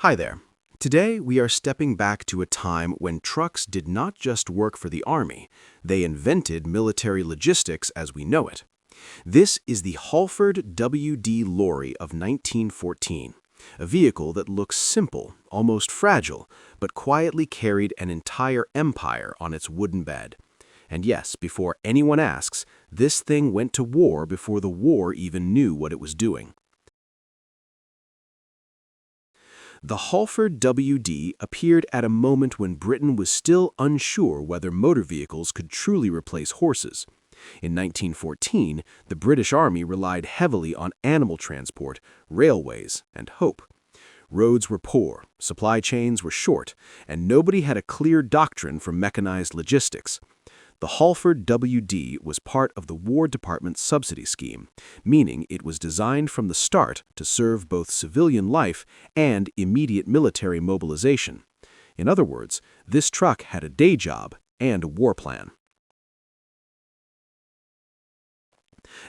Hi there. Today we are stepping back to a time when trucks did not just work for the Army, they invented military logistics as we know it. This is the Hallford WD Lorry of 1914, a vehicle that looks simple, almost fragile, but quietly carried an entire empire on its wooden bed. And yes, before anyone asks, this thing went to war before the war even knew what it was doing. The Hallford WD appeared at a moment when Britain was still unsure whether motor vehicles could truly replace horses. In 1914, the British Army relied heavily on animal transport, railways, and hope. Roads were poor, supply chains were short, and nobody had a clear doctrine for mechanized logistics. The Hallford WD was part of the War Department's subsidy scheme, meaning it was designed from the start to serve both civilian life and immediate military mobilization. In other words, this truck had a day job and a war plan.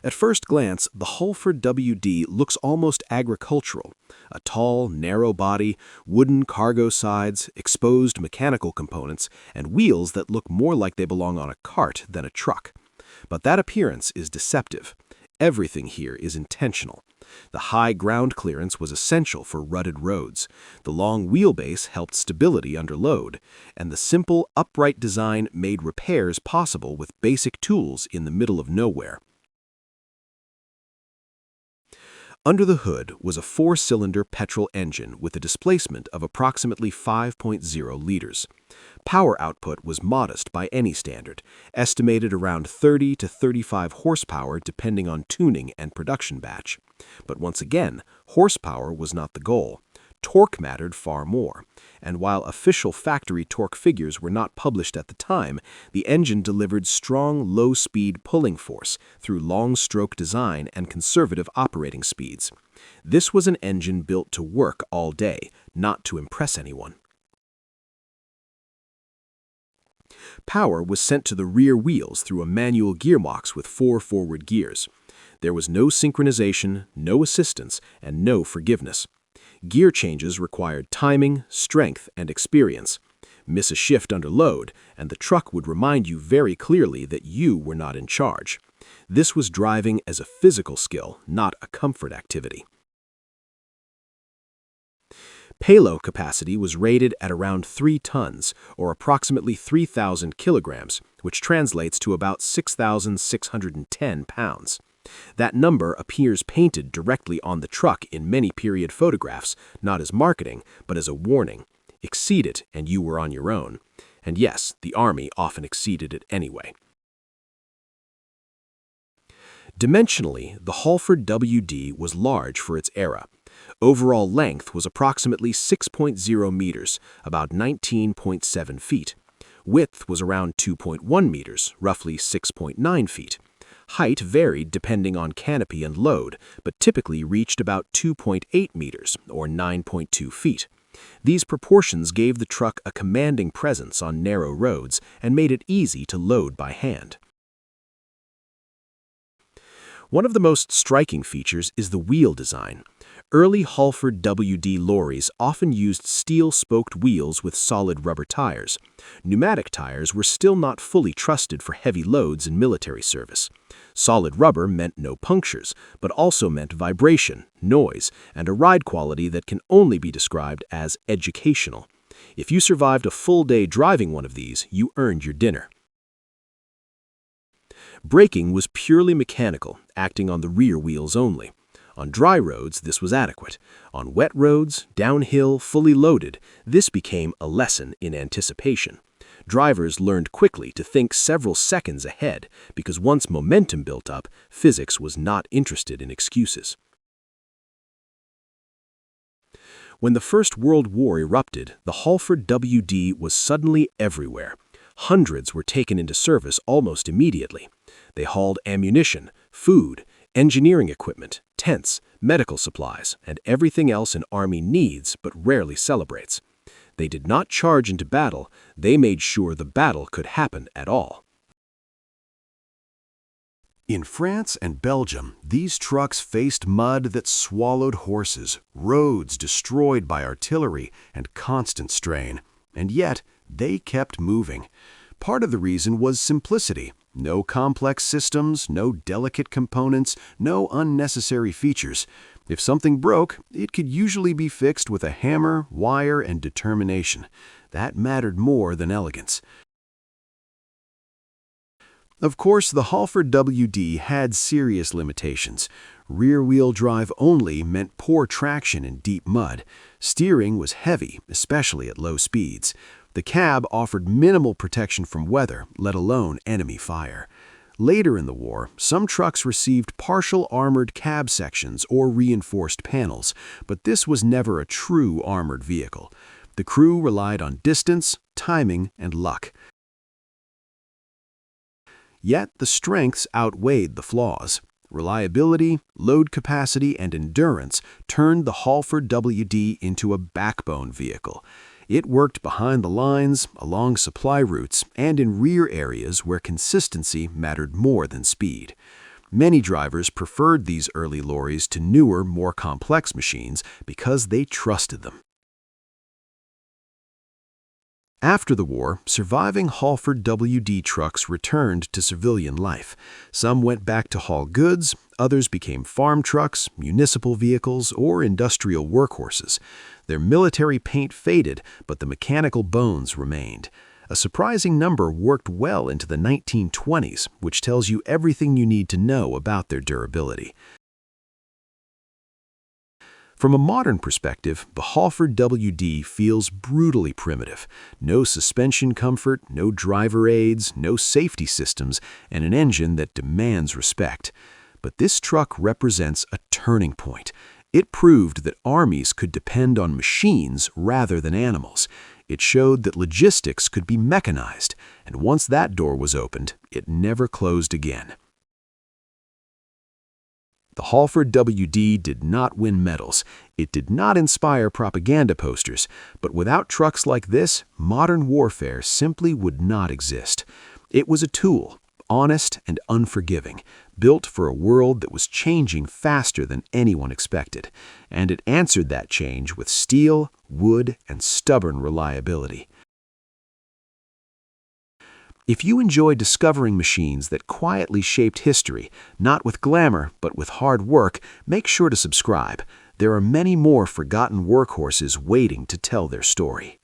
At first glance, the Hallford WD looks almost agricultural. A tall, narrow body, wooden cargo sides, exposed mechanical components, and wheels that look more like they belong on a cart than a truck. But that appearance is deceptive. Everything here is intentional. The high ground clearance was essential for rutted roads. The long wheelbase helped stability under load, and the simple, upright design made repairs possible with basic tools in the middle of nowhere. Under the hood was a four-cylinder petrol engine with a displacement of approximately 5.0 liters. Power output was modest by any standard, estimated around 30 to 35 horsepower depending on tuning and production batch. But once again, horsepower was not the goal. Torque mattered far more, and while official factory torque figures were not published at the time, the engine delivered strong low-speed pulling force through long-stroke design and conservative operating speeds. This was an engine built to work all day, not to impress anyone. Power was sent to the rear wheels through a manual gearbox with 4 forward gears. There was no synchronization, no assistance, and no forgiveness. Gear changes required timing, strength, and experience. Miss a shift under load, and the truck would remind you very clearly that you were not in charge. This was driving as a physical skill, not a comfort activity. Payload capacity was rated at around 3 tons, or approximately 3,000 kilograms, which translates to about 6,610 pounds. That number appears painted directly on the truck in many period photographs, not as marketing, but as a warning. Exceed it and you were on your own. And yes, the Army often exceeded it anyway. Dimensionally, the Hallford WD was large for its era. Overall length was approximately 6.0 meters, about 19.7 feet. Width was around 2.1 meters, roughly 6.9 feet. Height varied depending on canopy and load, but typically reached about 2.8 meters, or 9.2 feet. These proportions gave the truck a commanding presence on narrow roads and made it easy to load by hand. One of the most striking features is the wheel design. Early Hallford WD lorries often used steel-spoked wheels with solid rubber tires. Pneumatic tires were still not fully trusted for heavy loads in military service. Solid rubber meant no punctures, but also meant vibration, noise, and a ride quality that can only be described as educational. If you survived a full day driving one of these, you earned your dinner. Braking was purely mechanical, acting on the rear wheels only. On dry roads, this was adequate. On wet roads, downhill, fully loaded, this became a lesson in anticipation. Drivers learned quickly to think several seconds ahead, because once momentum built up, physics was not interested in excuses. When the First World War erupted, the Hallford WD was suddenly everywhere. Hundreds were taken into service almost immediately. They hauled ammunition, food, engineering equipment, tents, medical supplies, and everything else an army needs but rarely celebrates. They did not charge into battle, they made sure the battle could happen at all. In France and Belgium, these trucks faced mud that swallowed horses, roads destroyed by artillery, and constant strain. And yet, they kept moving. Part of the reason was simplicity. No complex systems, no delicate components, no unnecessary features. If something broke, it could usually be fixed with a hammer, wire, and determination. That mattered more than elegance. Of course, the Hallford WD had serious limitations. Rear-wheel drive only meant poor traction in deep mud. Steering was heavy, especially at low speeds. The cab offered minimal protection from weather, let alone enemy fire. Later in the war, some trucks received partial armored cab sections or reinforced panels, but this was never a true armored vehicle. The crew relied on distance, timing, and luck. Yet the strengths outweighed the flaws. Reliability, load capacity, and endurance turned the Hallford WD into a backbone vehicle. It worked behind the lines, along supply routes, and in rear areas where consistency mattered more than speed. Many drivers preferred these early lorries to newer, more complex machines because they trusted them. After the war, surviving Hallford WD trucks returned to civilian life. Some went back to haul goods, others became farm trucks, municipal vehicles, or industrial workhorses. Their military paint faded, but the mechanical bones remained. A surprising number worked well into the 1920s, which tells you everything you need to know about their durability. From a modern perspective, the Hallford WD feels brutally primitive. No suspension comfort, no driver aids, no safety systems, and an engine that demands respect. But this truck represents a turning point. It proved that armies could depend on machines rather than animals. It showed that logistics could be mechanized, and once that door was opened, it never closed again. The Hallford WD did not win medals. It did not inspire propaganda posters. But without trucks like this, modern warfare simply would not exist. It was a tool, honest and unforgiving, built for a world that was changing faster than anyone expected. And it answered that change with steel, wood, and stubborn reliability. If you enjoy discovering machines that quietly shaped history, not with glamour, but with hard work, make sure to subscribe. There are many more forgotten workhorses waiting to tell their story.